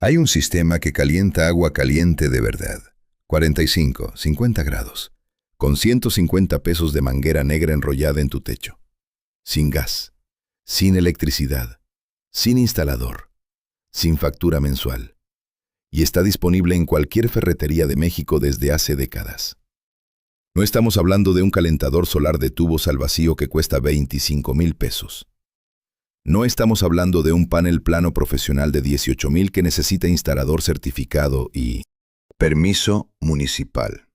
Hay un sistema que calienta agua caliente de verdad, 45, 50 grados, con 150 pesos de manguera negra enrollada en tu techo. Sin gas, sin electricidad, sin instalador, sin factura mensual. Y está disponible en cualquier ferretería de México desde hace décadas. No estamos hablando de un calentador solar de tubos al vacío que cuesta 25,000 pesos. No estamos hablando de un panel plano profesional de 18,000 que necesita instalador certificado y permiso municipal.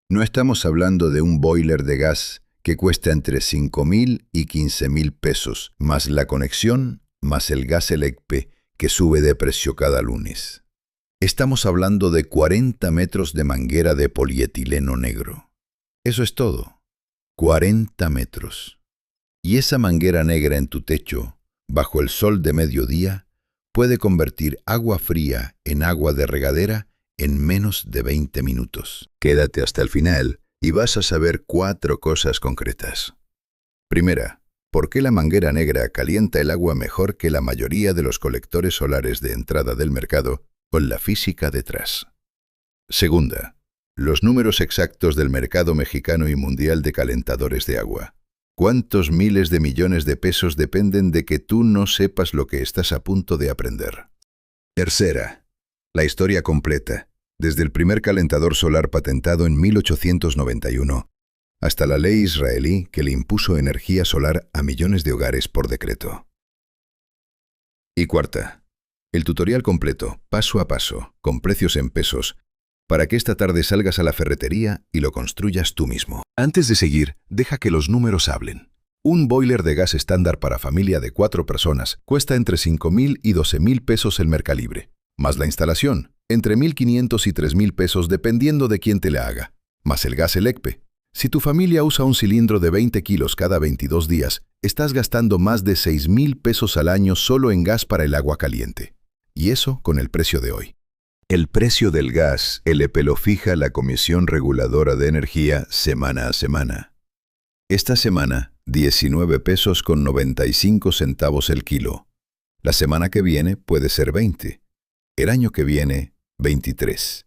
No estamos hablando de un boiler de gas que cuesta entre 5,000 y 15,000 pesos, más la conexión, más el gas LP que sube de precio cada lunes. Estamos hablando de 40 metros de manguera de polietileno negro. Eso es todo. 40 metros. Y esa manguera negra en tu techo, bajo el sol de mediodía, puede convertir agua fría en agua de regadera en menos de 20 minutos. Quédate hasta el final y vas a saber 4 cosas concretas. Primera, ¿por qué la manguera negra calienta el agua mejor que la mayoría de los colectores solares de entrada del mercado con la física detrás? Segunda, los números exactos del mercado mexicano y mundial de calentadores de agua. ¿Cuántos miles de millones de pesos dependen de que tú no sepas lo que estás a punto de aprender? Tercera, la historia completa, desde el primer calentador solar patentado en 1891 hasta la ley israelí que le impuso energía solar a millones de hogares por decreto. Y cuarta, el tutorial completo, paso a paso, con precios en pesos, para que esta tarde salgas a la ferretería y lo construyas tú mismo. Antes de seguir, deja que los números hablen. Un boiler de gas estándar para familia de 4 personas cuesta entre 5,000 y 12,000 pesos el Mercalibre, más la instalación, entre 1,500 y 3,000 pesos dependiendo de quién te la haga, más el gas LP. Si tu familia usa un cilindro de 20 kilos cada 22 días, estás gastando más de 6,000 pesos al año solo en gas para el agua caliente. Y eso con el precio de hoy. El precio del gas LP lo fija la Comisión Reguladora de Energía semana a semana. Esta semana, 19 pesos con 95 centavos el kilo. La semana que viene puede ser 20. El año que viene, 23.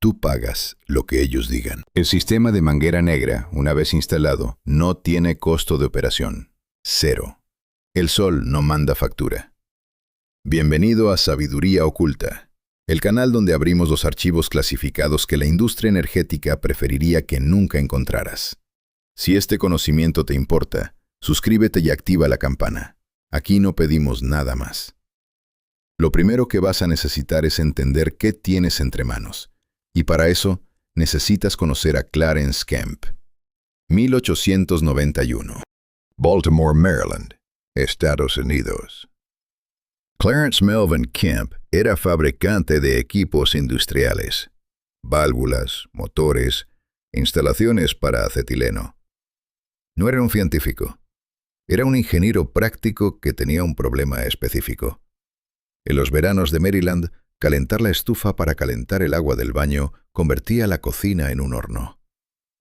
Tú pagas lo que ellos digan. El sistema de manguera negra, una vez instalado, no tiene costo de operación. 0. El sol no manda factura. Bienvenido a Sabiduría Oculta, el canal donde abrimos los archivos clasificados que la industria energética preferiría que nunca encontraras. Si este conocimiento te importa, suscríbete y activa la campana. Aquí no pedimos nada más. Lo primero que vas a necesitar es entender qué tienes entre manos. Y para eso, necesitas conocer a Clarence Kemp. 1891. Baltimore, Maryland, Estados Unidos. Clarence Melvin Kemp era fabricante de equipos industriales, válvulas, motores, instalaciones para acetileno. No era un científico. Era un ingeniero práctico que tenía un problema específico. En los veranos de Maryland, calentar la estufa para calentar el agua del baño convertía la cocina en un horno.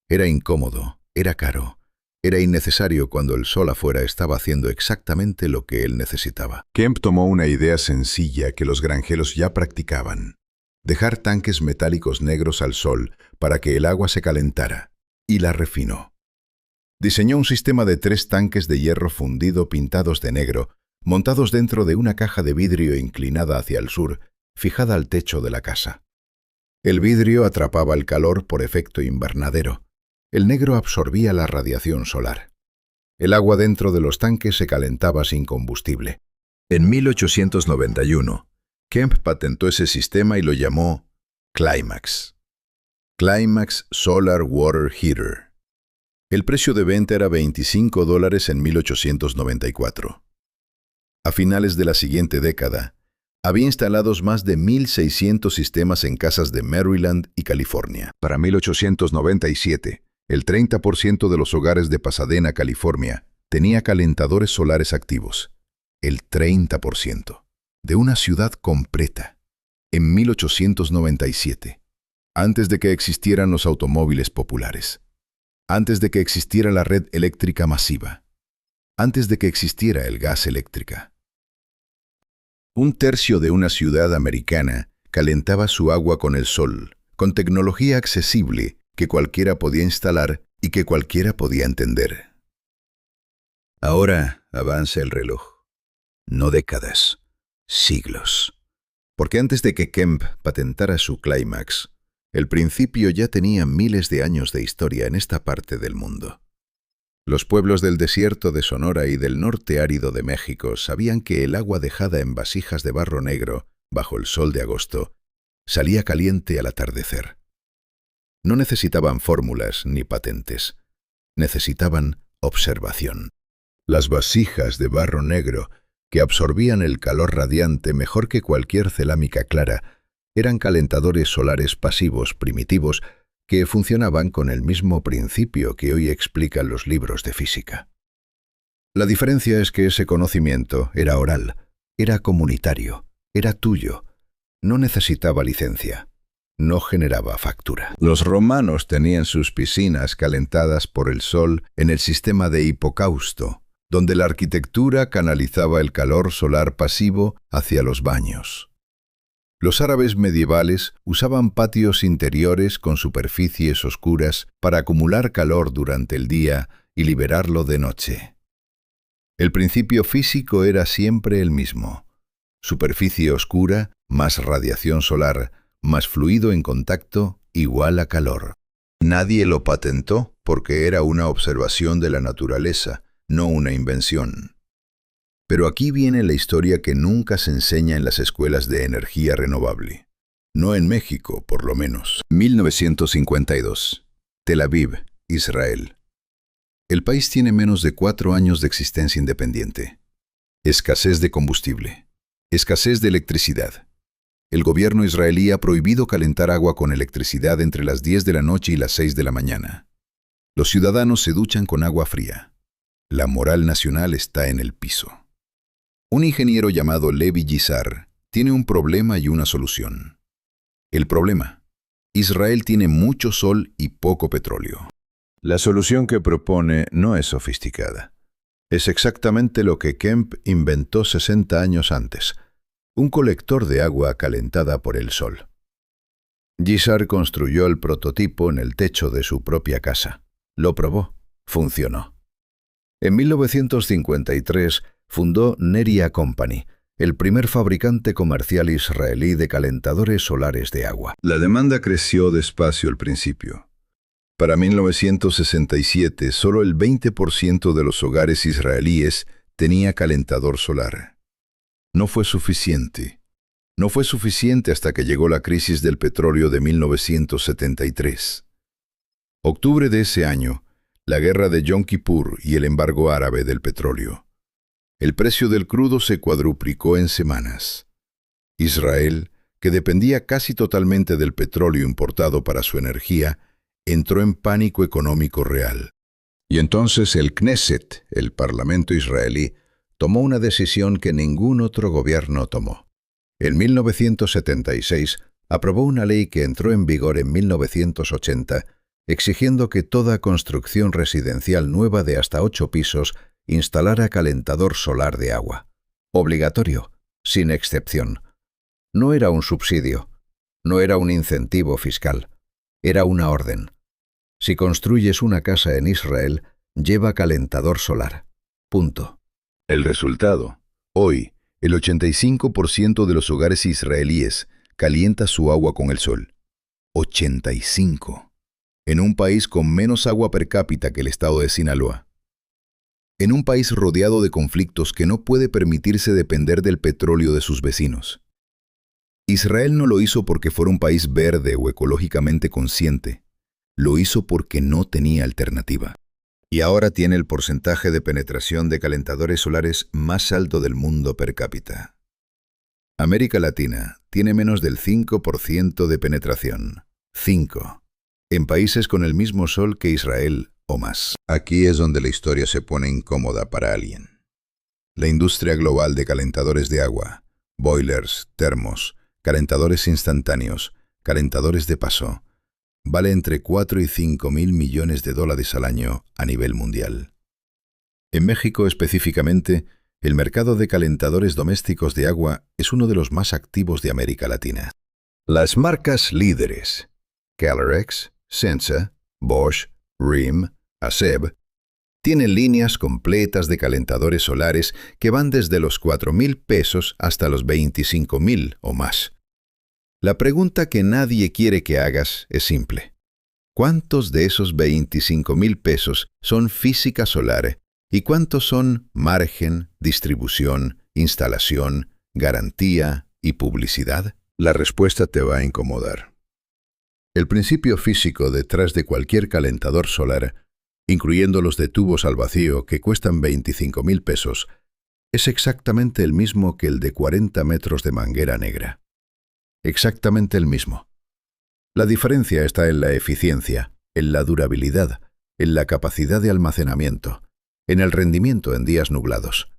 Era incómodo, era caro. Era innecesario cuando el sol afuera estaba haciendo exactamente lo que él necesitaba. Kemp tomó una idea sencilla que los granjeros ya practicaban: dejar tanques metálicos negros al sol para que el agua se calentara, y la refinó. Diseñó un sistema de 3 tanques de hierro fundido pintados de negro, montados dentro de una caja de vidrio inclinada hacia el sur, fijada al techo de la casa. El vidrio atrapaba el calor por efecto invernadero. El negro absorbía la radiación solar. El agua dentro de los tanques se calentaba sin combustible. En 1891, Kemp patentó ese sistema y lo llamó Climax. Climax Solar Water Heater. El precio de venta era $25 en 1894. A finales de la siguiente década, había instalados más de 1,600 sistemas en casas de Maryland y California. Para 1897, el 30% de los hogares de Pasadena, California, tenía calentadores solares activos. El 30%. De una ciudad completa. En 1897. Antes de que existieran los automóviles populares. Antes de que existiera la red eléctrica masiva. Antes de que existiera el gas eléctrica. Un tercio de una ciudad americana calentaba su agua con el sol, con tecnología accesible que cualquiera podía instalar y que cualquiera podía entender. Ahora avanza el reloj. No décadas, siglos. Porque antes de que Kemp patentara su clímax, el principio ya tenía miles de años de historia en esta parte del mundo. Los pueblos del desierto de Sonora y del norte árido de México sabían que el agua dejada en vasijas de barro negro, bajo el sol de agosto, salía caliente al atardecer. No necesitaban fórmulas ni patentes. Necesitaban observación. Las vasijas de barro negro, que absorbían el calor radiante mejor que cualquier cerámica clara, eran calentadores solares pasivos primitivos que funcionaban con el mismo principio que hoy explican los libros de física. La diferencia es que ese conocimiento era oral, era comunitario, era tuyo, no necesitaba licencia, no generaba factura. Los romanos tenían sus piscinas calentadas por el sol en el sistema de hipocausto, donde la arquitectura canalizaba el calor solar pasivo hacia los baños. Los árabes medievales usaban patios interiores con superficies oscuras para acumular calor durante el día y liberarlo de noche. El principio físico era siempre el mismo. Superficie oscura, más radiación solar, más fluido en contacto, igual a calor. Nadie lo patentó porque era una observación de la naturaleza, no una invención. Pero aquí viene la historia que nunca se enseña en las escuelas de energía renovable. No en México, por lo menos. 1952. Tel Aviv, Israel. El país tiene menos de 4 años de existencia independiente. Escasez de combustible. Escasez de electricidad. El gobierno israelí ha prohibido calentar agua con electricidad entre las 10 de la noche y las 6 de la mañana. Los ciudadanos se duchan con agua fría. La moral nacional está en el piso. Un ingeniero llamado Levi Yizhar tiene un problema y una solución. El problema: Israel tiene mucho sol y poco petróleo. La solución que propone no es sofisticada. Es exactamente lo que Kemp inventó 60 años antes: un colector de agua calentada por el sol. Yizhar construyó el prototipo en el techo de su propia casa. Lo probó. Funcionó. En 1953 fundó Neria Company, el primer fabricante comercial israelí de calentadores solares de agua. La demanda creció despacio al principio. Para 1967, solo el 20% de los hogares israelíes tenía calentador solar. No fue suficiente. No fue suficiente hasta que llegó la crisis del petróleo de 1973. Octubre de ese año, la guerra de Yom Kippur y el embargo árabe del petróleo. El precio del crudo se cuadruplicó en semanas. Israel, que dependía casi totalmente del petróleo importado para su energía, entró en pánico económico real. Y entonces el Knesset, el parlamento israelí, tomó una decisión que ningún otro gobierno tomó. En 1976 aprobó una ley que entró en vigor en 1980, exigiendo que toda construcción residencial nueva de hasta 8 pisos instalara calentador solar de agua. Obligatorio, sin excepción. No era un subsidio, no era un incentivo fiscal, era una orden. Si construyes una casa en Israel, lleva calentador solar. Punto. El resultado: hoy, el 85% de los hogares israelíes calienta su agua con el sol. 85%. En un país con menos agua per cápita que el estado de Sinaloa. En un país rodeado de conflictos que no puede permitirse depender del petróleo de sus vecinos. Israel no lo hizo porque fuera un país verde o ecológicamente consciente. Lo hizo porque no tenía alternativa. Y ahora tiene el porcentaje de penetración de calentadores solares más alto del mundo per cápita. América Latina tiene menos del 5% de penetración. 5%. En países con el mismo sol que Israel o más. Aquí es donde la historia se pone incómoda para alguien. La industria global de calentadores de agua, boilers, termos, calentadores instantáneos, calentadores de paso, vale entre 4 y 5 mil millones de dólares al año a nivel mundial. En México específicamente, El mercado de calentadores domésticos de agua es uno de los más activos de América Latina. Las marcas líderes, Calorex, Sensa, Bosch, Rheem, ASEB, tienen líneas completas de calentadores solares que van desde los 4,000 pesos hasta los 25,000 o más. La pregunta que nadie quiere que hagas es simple. ¿Cuántos de esos 25,000 pesos son física solar y cuántos son margen, distribución, instalación, garantía y publicidad? La respuesta te va a incomodar. El principio físico detrás de cualquier calentador solar, incluyendo los de tubos al vacío que cuestan 25,000 pesos, es exactamente el mismo que el de 40 metros de manguera negra. Exactamente el mismo. La diferencia está en la eficiencia, en la durabilidad, en la capacidad de almacenamiento, en el rendimiento en días nublados.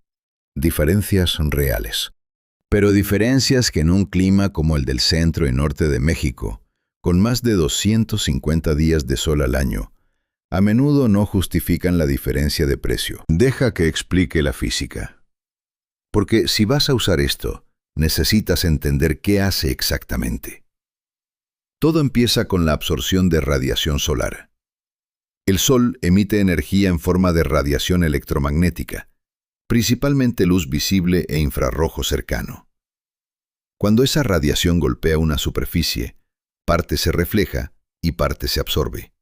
Diferencias reales. Pero diferencias que en un clima como el del centro y norte de México, con más de 250 días de sol al año, a menudo no justifican la diferencia de precio. Deja que explique la física. Porque si vas a usar esto, necesitas entender qué hace exactamente. Todo empieza con la absorción de radiación solar. El Sol emite energía en forma de radiación electromagnética, principalmente luz visible e infrarrojo cercano. Cuando esa radiación golpea una superficie, parte se refleja y parte se absorbe.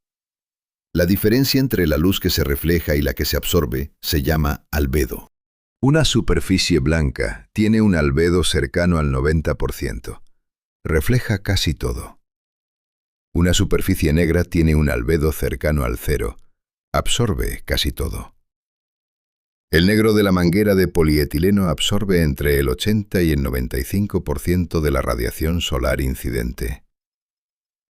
La diferencia entre la luz que se refleja y la que se absorbe se llama albedo. Una superficie blanca tiene un albedo cercano al 90%. Refleja casi todo. Una superficie negra tiene un albedo cercano al 0. Absorbe casi todo. El negro de la manguera de polietileno absorbe entre el 80 y el 95% de la radiación solar incidente.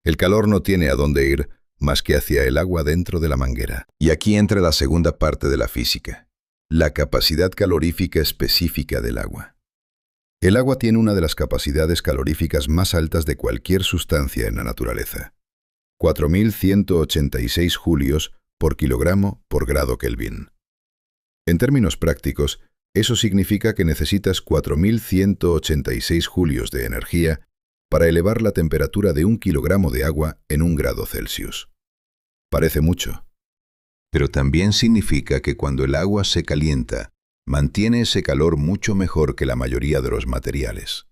El calor no tiene a dónde ir más que hacia el agua dentro de la manguera. Y aquí entra la segunda parte de la física, la capacidad calorífica específica del agua. El agua tiene una de las capacidades caloríficas más altas de cualquier sustancia en la naturaleza. 4.186 julios por kilogramo por grado Kelvin. En términos prácticos, eso significa que necesitas 4.186 julios de energía para elevar la temperatura de 1 kilogramo de agua en 1 grado Celsius. Parece mucho. Pero también significa que cuando el agua se calienta, mantiene ese calor mucho mejor que la mayoría de los materiales.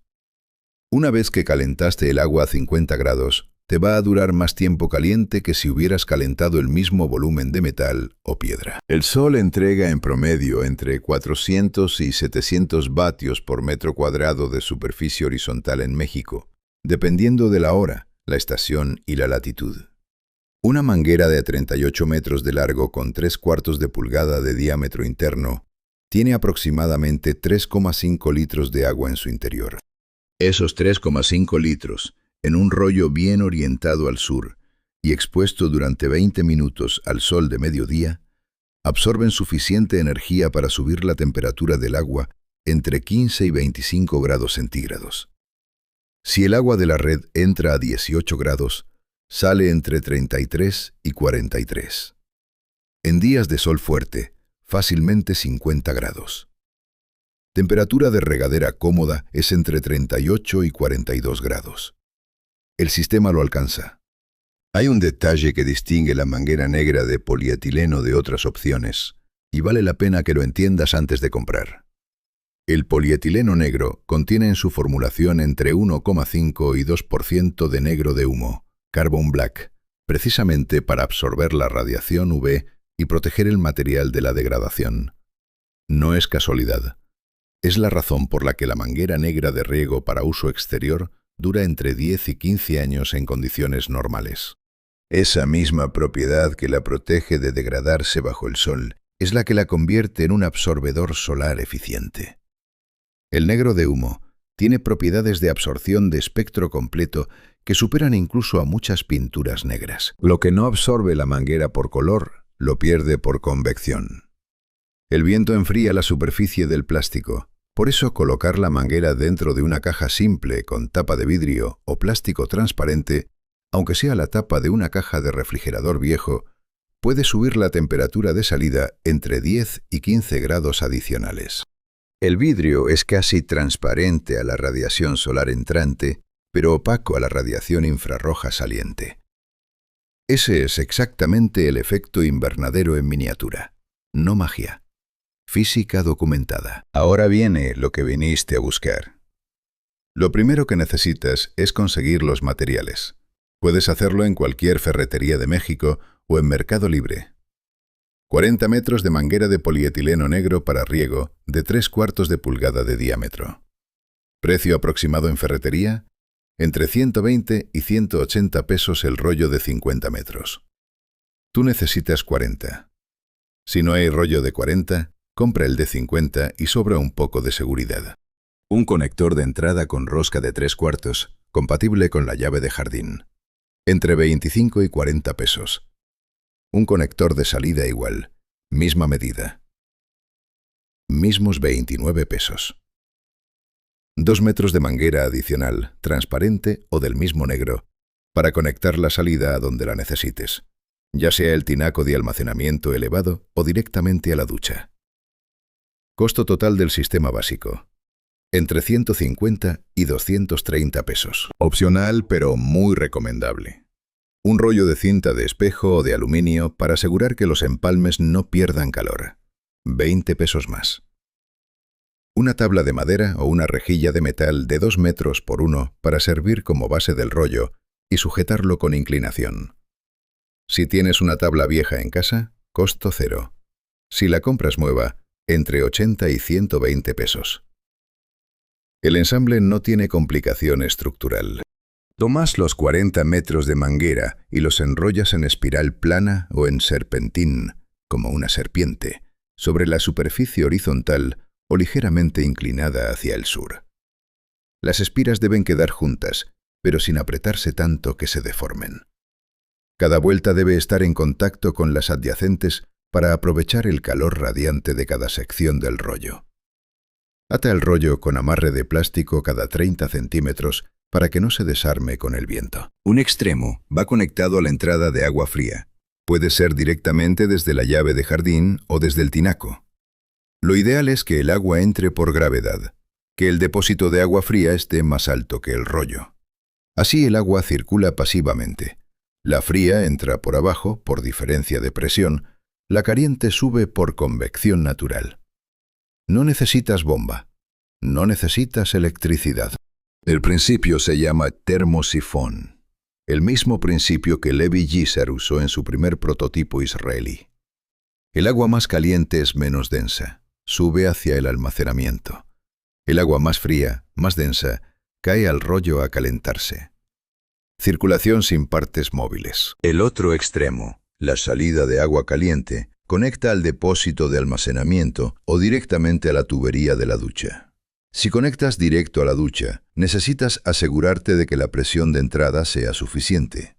Una vez que calentaste el agua a 50 grados, te va a durar más tiempo caliente que si hubieras calentado el mismo volumen de metal o piedra. El Sol entrega en promedio entre 400 y 700 vatios por metro cuadrado de superficie horizontal en México, dependiendo de la hora, la estación y la latitud. Una manguera de 38 metros de largo con 3/4 de pulgada de diámetro interno tiene aproximadamente 3,5 litros de agua en su interior. Esos 3,5 litros, en un rollo bien orientado al sur y expuesto durante 20 minutos al sol de mediodía, absorben suficiente energía para subir la temperatura del agua entre 15 y 25 grados centígrados. Si el agua de la red entra a 18 grados, sale entre 33 y 43. En días de sol fuerte, fácilmente 50 grados. Temperatura de regadera cómoda es entre 38 y 42 grados. El sistema lo alcanza. Hay un detalle que distingue la manguera negra de polietileno de otras opciones, y vale la pena que lo entiendas antes de comprar. El polietileno negro contiene en su formulación entre 1,5 y 2% de negro de humo, carbon black, precisamente para absorber la radiación UV y proteger el material de la degradación. No es casualidad. Es la razón por la que la manguera negra de riego para uso exterior dura entre 10 y 15 años en condiciones normales. Esa misma propiedad que la protege de degradarse bajo el sol es la que la convierte en un absorbedor solar eficiente. El negro de humo tiene propiedades de absorción de espectro completo que superan incluso a muchas pinturas negras. Lo que no absorbe la manguera por color, lo pierde por convección. El viento enfría la superficie del plástico. Por eso colocar la manguera dentro de una caja simple con tapa de vidrio o plástico transparente, aunque sea la tapa de una caja de refrigerador viejo, puede subir la temperatura de salida entre 10 y 15 grados adicionales. El vidrio es casi transparente a la radiación solar entrante, pero opaco a la radiación infrarroja saliente. Ese es exactamente el efecto invernadero en miniatura, no magia. Física documentada. Ahora viene lo que viniste a buscar. Lo primero que necesitas es conseguir los materiales. Puedes hacerlo en cualquier ferretería de México o en Mercado Libre. 40 metros de manguera de polietileno negro para riego de 3/4 de pulgada de diámetro. Precio aproximado en ferretería, entre 120 y 180 pesos el rollo de 50 metros. Tú necesitas 40. Si no hay rollo de 40, compra el de 50 y sobra un poco de seguridad. Un conector de entrada con rosca de 3/4, compatible con la llave de jardín. Entre 25 y 40 pesos. Un conector de salida igual, misma medida. Mismos 29 pesos. 2 metros de manguera adicional, transparente o del mismo negro, para conectar la salida a donde la necesites, ya sea el tinaco de almacenamiento elevado o directamente a la ducha. Costo total del sistema básico, entre 150 y 230 pesos. Opcional, pero muy recomendable. Un rollo de cinta de espejo o de aluminio para asegurar que los empalmes no pierdan calor. 20 pesos más. Una tabla de madera o una rejilla de metal de 2 metros por 1 para servir como base del rollo y sujetarlo con inclinación. Si tienes una tabla vieja en casa, costo cero. Si la compras nueva, entre 80 y 120 pesos. El ensamble no tiene complicación estructural. Tomas los 40 metros de manguera y los enrollas en espiral plana o en serpentín, como una serpiente, sobre la superficie horizontal o ligeramente inclinada hacia el sur. Las espiras deben quedar juntas, pero sin apretarse tanto que se deformen. Cada vuelta debe estar en contacto con las adyacentes para aprovechar el calor radiante de cada sección del rollo. Ata el rollo con amarre de plástico cada 30 centímetros para que no se desarme con el viento. Un extremo va conectado a la entrada de agua fría. Puede ser directamente desde la llave de jardín o desde el tinaco. Lo ideal es que el agua entre por gravedad, que el depósito de agua fría esté más alto que el rollo. Así el agua circula pasivamente. La fría entra por abajo por diferencia de presión, la caliente sube por convección natural. No necesitas bomba, no necesitas electricidad. El principio se llama termosifón, el mismo principio que Levi Gisar usó en su primer prototipo israelí. El agua más caliente es menos densa, sube hacia el almacenamiento. El agua más fría, más densa, cae al rollo a calentarse. Circulación sin partes móviles. El otro extremo, la salida de agua caliente, conecta al depósito de almacenamiento o directamente a la tubería de la ducha. Si conectas directo a la ducha, necesitas asegurarte de que la presión de entrada sea suficiente.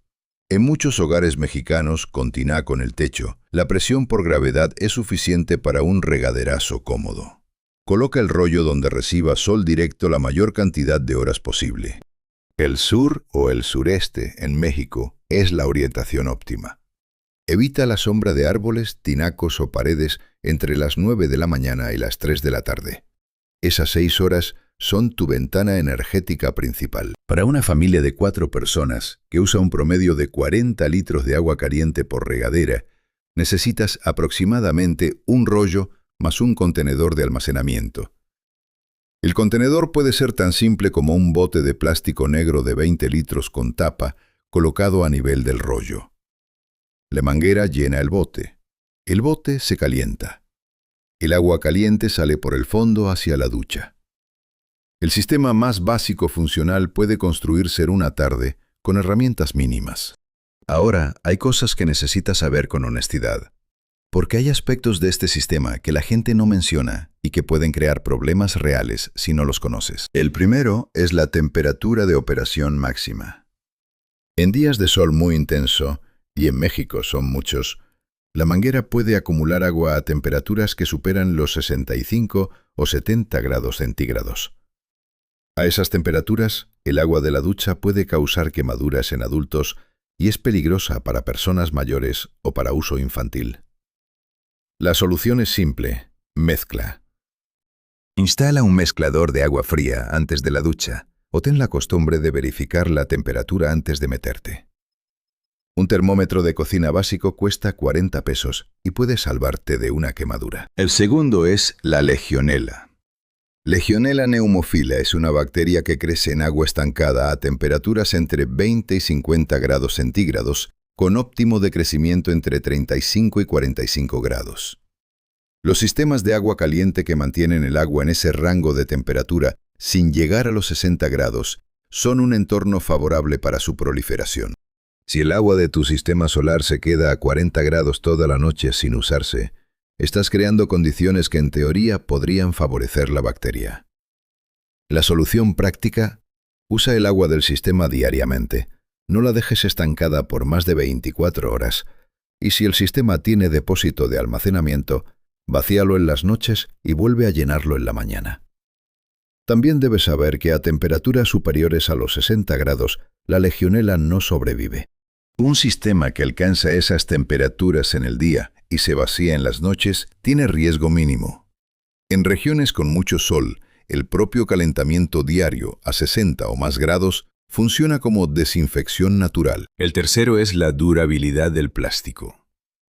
En muchos hogares mexicanos con tinaco en el techo, la presión por gravedad es suficiente para un regaderazo cómodo. Coloca el rollo donde reciba sol directo la mayor cantidad de horas posible. El sur o el sureste en México es la orientación óptima. Evita la sombra de árboles, tinacos o paredes entre las 9 de la mañana y las 3 de la tarde. Esas 6 horas son tu ventana energética principal. Para una familia de 4 personas que usa un promedio de 40 litros de agua caliente por regadera, necesitas aproximadamente un rollo más un contenedor de almacenamiento. El contenedor puede ser tan simple como un bote de plástico negro de 20 litros con tapa colocado a nivel del rollo. La manguera llena el bote. El bote se calienta. El agua caliente sale por el fondo hacia la ducha. El sistema más básico funcional puede construirse en una tarde con herramientas mínimas. Ahora, hay cosas que necesitas saber con honestidad, porque hay aspectos de este sistema que la gente no menciona y que pueden crear problemas reales si no los conoces. El primero es la temperatura de operación máxima. En días de sol muy intenso, y en México son muchos, la manguera puede acumular agua a temperaturas que superan los 65 o 70 grados centígrados. A esas temperaturas, el agua de la ducha puede causar quemaduras en adultos y es peligrosa para personas mayores o para uso infantil. La solución es simple: mezcla. Instala un mezclador de agua fría antes de la ducha o ten la costumbre de verificar la temperatura antes de meterte. Un termómetro de cocina básico cuesta 40 pesos y puede salvarte de una quemadura. El segundo es la Legionella. Legionella pneumophila es una bacteria que crece en agua estancada a temperaturas entre 20 y 50 grados centígrados, con óptimo de crecimiento entre 35 y 45 grados. Los sistemas de agua caliente que mantienen el agua en ese rango de temperatura sin llegar a los 60 grados son un entorno favorable para su proliferación. Si el agua de tu sistema solar se queda a 40 grados toda la noche sin usarse, estás creando condiciones que en teoría podrían favorecer la bacteria. La solución práctica: usa el agua del sistema diariamente. No la dejes estancada por más de 24 horas. Y si el sistema tiene depósito de almacenamiento, vacíalo en las noches y vuelve a llenarlo en la mañana. También debes saber que a temperaturas superiores a los 60 grados, la Legionella no sobrevive. Un sistema que alcanza esas temperaturas en el día y se vacía en las noches tiene riesgo mínimo. En regiones con mucho sol, el propio calentamiento diario a 60 o más grados funciona como desinfección natural. El tercero es la durabilidad del plástico.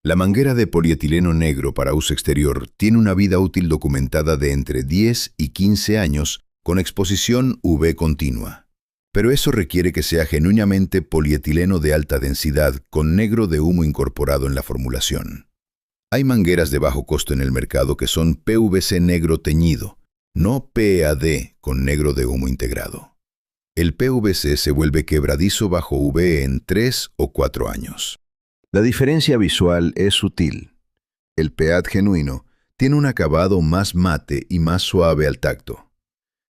La manguera de polietileno negro para uso exterior tiene una vida útil documentada de entre 10 y 15 años con exposición UV continua. Pero eso requiere que sea genuinamente polietileno de alta densidad con negro de humo incorporado en la formulación. Hay mangueras de bajo costo en el mercado que son PVC negro teñido, no PEAD con negro de humo integrado. El PVC se vuelve quebradizo bajo UV en 3 o 4 años. La diferencia visual es sutil. El PEAD genuino tiene un acabado más mate y más suave al tacto.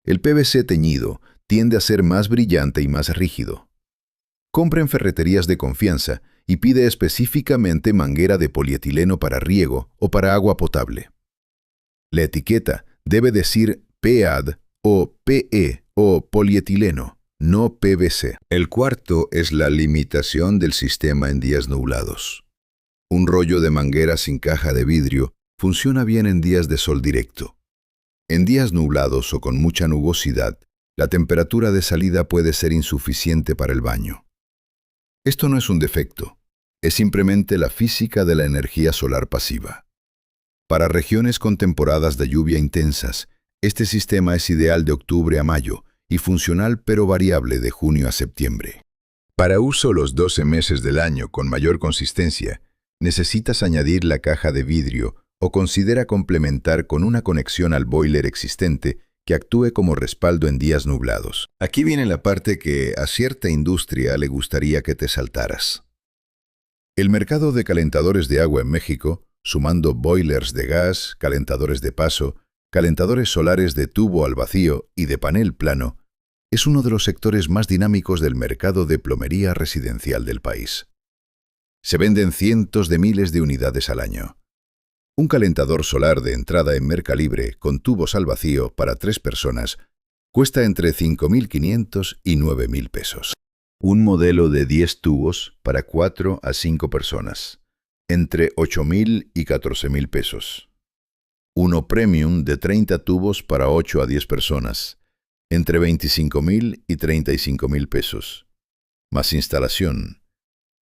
El PVC teñido tiende a ser más brillante y más rígido. Compra en ferreterías de confianza y pide específicamente manguera de polietileno para riego o para agua potable. La etiqueta debe decir PEAD o PE o polietileno, no PVC. El cuarto es la limitación del sistema en días nublados. Un rollo de manguera sin caja de vidrio funciona bien en días de sol directo. En días nublados o con mucha nubosidad, la temperatura de salida puede ser insuficiente para el baño. Esto no es un defecto, es simplemente la física de la energía solar pasiva. Para regiones con temporadas de lluvia intensas, este sistema es ideal de octubre a mayo y funcional pero variable de junio a septiembre. Para uso los 12 meses del año con mayor consistencia, necesitas añadir la caja de vidrio o considera complementar con una conexión al boiler existente que actúe como respaldo en días nublados. Aquí viene la parte que a cierta industria le gustaría que te saltaras. El mercado de calentadores de agua en México, sumando boilers de gas, calentadores de paso, calentadores solares de tubo al vacío y de panel plano, es uno de los sectores más dinámicos del mercado de plomería residencial del país. Se venden cientos de miles de unidades al año. Un calentador solar de entrada en Mercalibre con tubos al vacío para 3 personas cuesta entre 5.500 y 9.000 pesos. Un modelo de 10 tubos para 4 a 5 personas, entre 8.000 y 14.000 pesos. Uno premium de 30 tubos para 8 a 10 personas, entre 25.000 y 35.000 pesos. Más instalación,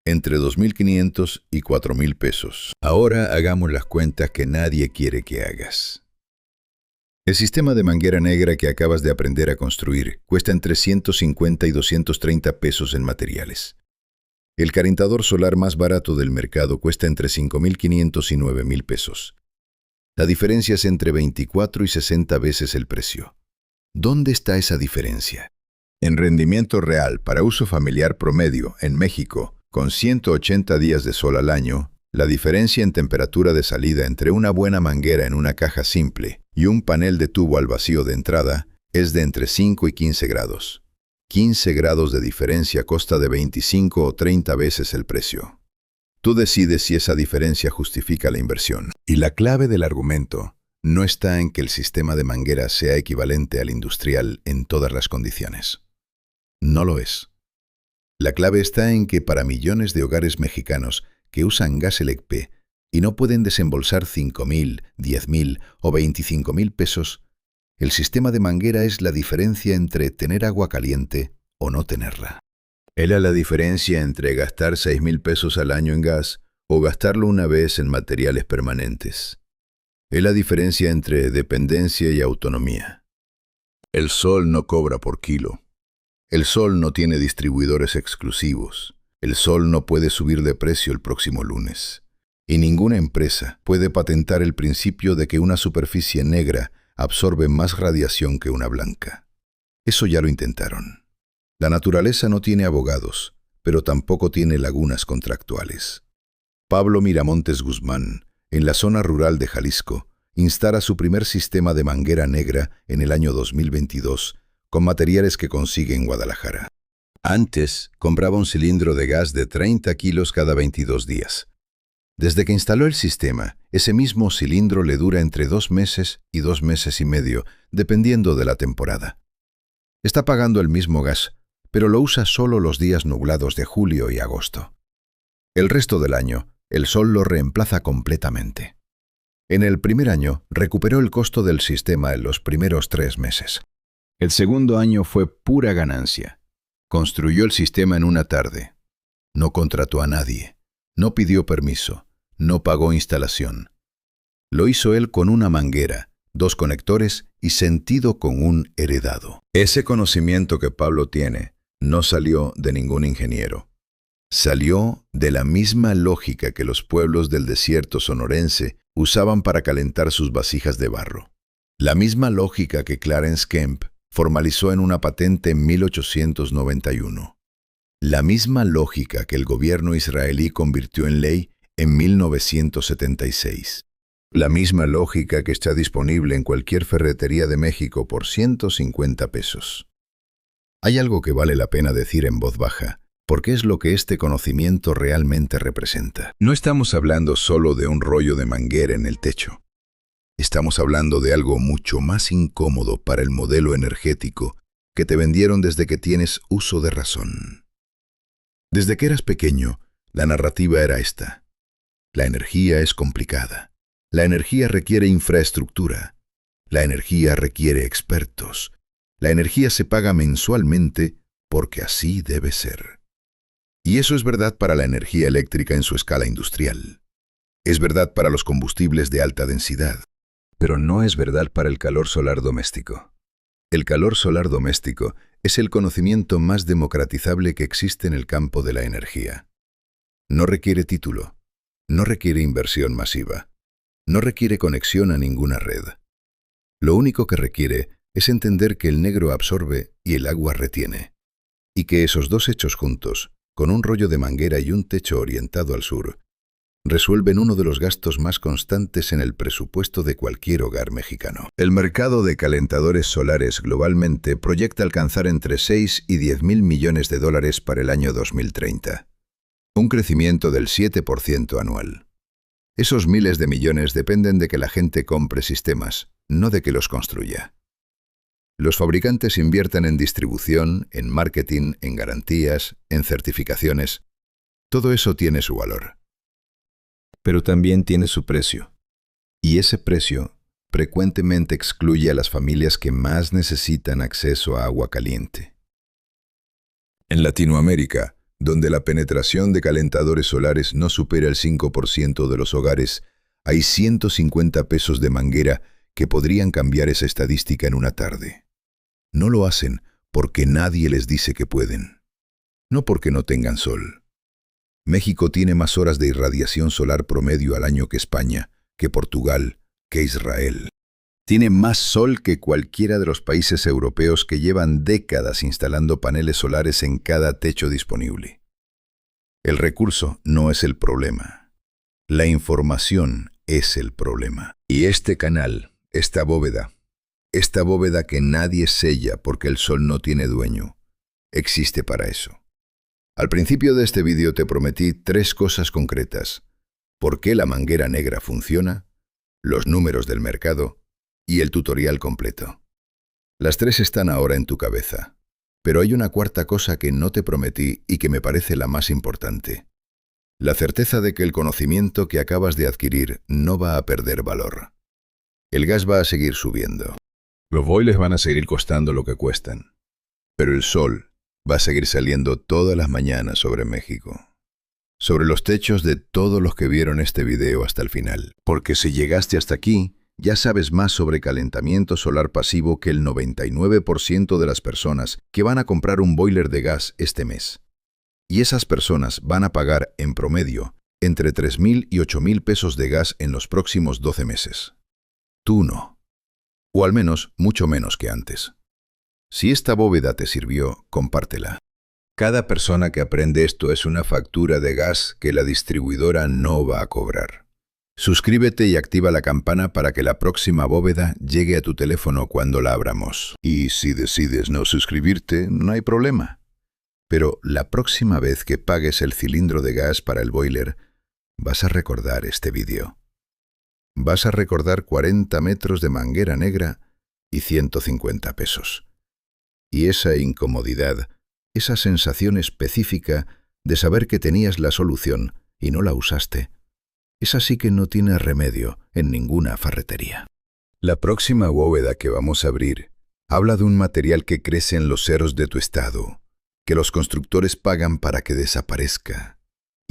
entre 2.500 y 4.000 pesos. Ahora hagamos las cuentas que nadie quiere que hagas. El sistema de manguera negra que acabas de aprender a construir cuesta entre 150 y 230 pesos en materiales. El calentador solar más barato del mercado cuesta entre 5.500 y 9.000 pesos. La diferencia es entre 24 y 60 veces el precio. ¿Dónde está esa diferencia? En rendimiento real para uso familiar promedio en México, con 180 días de sol al año, la diferencia en temperatura de salida entre una buena manguera en una caja simple y un panel de tubo al vacío de entrada es de entre 5 y 15 grados. 15 grados de diferencia consta de 25 o 30 veces el precio. Tú decides si esa diferencia justifica la inversión. Y la clave del argumento no está en que el sistema de manguera sea equivalente al industrial en todas las condiciones. No lo es. La clave está en que para millones de hogares mexicanos que usan gas LP y no pueden desembolsar 5.000, 10.000 o 25.000 pesos, El sistema de manguera es la diferencia entre tener agua caliente o no tenerla. Es la diferencia entre gastar 6.000 pesos al año en gas o gastarlo una vez en materiales permanentes. Es la diferencia entre dependencia y autonomía. El sol no cobra por kilo. El sol no tiene distribuidores exclusivos. El sol no puede subir de precio el próximo lunes. Y ninguna empresa puede patentar el principio de que una superficie negra absorbe más radiación que una blanca. Eso ya lo intentaron. La naturaleza no tiene abogados, pero tampoco tiene lagunas contractuales. Pablo Miramontes Guzmán, en la zona rural de Jalisco, instala su primer sistema de manguera negra en el año 2022, con materiales que consigue en Guadalajara. Antes, compraba un cilindro de gas de 30 kilos cada 22 días. Desde que instaló el sistema, ese mismo cilindro le dura entre 2 meses y 2 meses y medio, dependiendo de la temporada. Está pagando el mismo gas, pero lo usa solo los días nublados de julio y agosto. El resto del año, el sol lo reemplaza completamente. En el primer año, recuperó el costo del sistema en los primeros 3 meses. El segundo año fue pura ganancia. Construyó el sistema en una tarde. No contrató a nadie. No pidió permiso. No pagó instalación. Lo hizo él con una manguera, 2 conectores y sentido común heredado. Ese conocimiento que Pablo tiene no salió de ningún ingeniero. Salió de la misma lógica que los pueblos del desierto sonorense usaban para calentar sus vasijas de barro. La misma lógica que Clarence Kemp formalizó en una patente en 1891. La misma lógica que el gobierno israelí convirtió en ley en 1976. La misma lógica que está disponible en cualquier ferretería de México por 150 pesos. Hay algo que vale la pena decir en voz baja, porque es lo que este conocimiento realmente representa. No estamos hablando solo de un rollo de manguera en el techo. Estamos hablando de algo mucho más incómodo para el modelo energético que te vendieron desde que tienes uso de razón. Desde que eras pequeño, la narrativa era esta. La energía es complicada. La energía requiere infraestructura. La energía requiere expertos. La energía se paga mensualmente porque así debe ser. Y eso es verdad para la energía eléctrica en su escala industrial. Es verdad para los combustibles de alta densidad. Pero no es verdad para el calor solar doméstico. El calor solar doméstico es el conocimiento más democratizable que existe en el campo de la energía. No requiere título. No requiere inversión masiva. No requiere conexión a ninguna red. Lo único que requiere es entender que el negro absorbe y el agua retiene. Y que esos dos hechos juntos, con un rollo de manguera y un techo orientado al sur, resuelven uno de los gastos más constantes en el presupuesto de cualquier hogar mexicano. El mercado de calentadores solares globalmente proyecta alcanzar entre 6 y 10.000 millones de dólares para el año 2030. Un crecimiento del 7% anual. Esos miles de millones dependen de que la gente compre sistemas, no de que los construya. Los fabricantes invierten en distribución, en marketing, en garantías, en certificaciones. Todo eso tiene su valor. Pero también tiene su precio. Y ese precio frecuentemente excluye a las familias que más necesitan acceso a agua caliente. En Latinoamérica, donde la penetración de calentadores solares no supera el 5% de los hogares, hay 150 pesos de manguera que podrían cambiar esa estadística en una tarde. No lo hacen porque nadie les dice que pueden. No porque no tengan sol. México tiene más horas de irradiación solar promedio al año que España, que Portugal, que Israel. Tiene más sol que cualquiera de los países europeos que llevan décadas instalando paneles solares en cada techo disponible. El recurso no es el problema. La información es el problema. Y este canal, esta bóveda que nadie sella porque el sol no tiene dueño, existe para eso. Al principio de este vídeo te prometí 3 cosas concretas: por qué la manguera negra funciona, los números del mercado y el tutorial completo. Las 3 están ahora en tu cabeza, pero hay una cuarta cosa que no te prometí y que me parece la más importante: la certeza de que el conocimiento que acabas de adquirir no va a perder valor. El gas va a seguir subiendo. Los boilers van a seguir costando lo que cuestan, pero el sol va a seguir saliendo todas las mañanas sobre México, sobre los techos de todos los que vieron este video hasta el final. Porque si llegaste hasta aquí, ya sabes más sobre calentamiento solar pasivo que el 99% de las personas que van a comprar un boiler de gas este mes. Y esas personas van a pagar, en promedio, entre 3,000 y 8,000 pesos de gas en los próximos 12 meses. Tú no. O al menos mucho menos que antes. Si esta bóveda te sirvió, compártela. Cada persona que aprende esto es una factura de gas que la distribuidora no va a cobrar. Suscríbete y activa la campana para que la próxima bóveda llegue a tu teléfono cuando la abramos. Y si decides no suscribirte, no hay problema. Pero la próxima vez que pagues el cilindro de gas para el boiler, vas a recordar este vídeo. Vas a recordar 40 metros de manguera negra y 150 pesos. Y esa incomodidad, esa sensación específica de saber que tenías la solución y no la usaste, esa sí que no tiene remedio en ninguna ferretería. La próxima bóveda que vamos a abrir habla de un material que crece en los cerros de tu estado, que los constructores pagan para que desaparezca,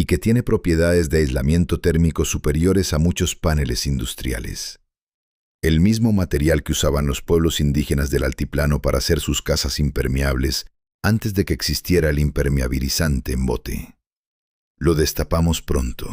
y que tiene propiedades de aislamiento térmico superiores a muchos paneles industriales. El mismo material que usaban los pueblos indígenas del altiplano para hacer sus casas impermeables antes de que existiera el impermeabilizante en bote. Lo destapamos pronto.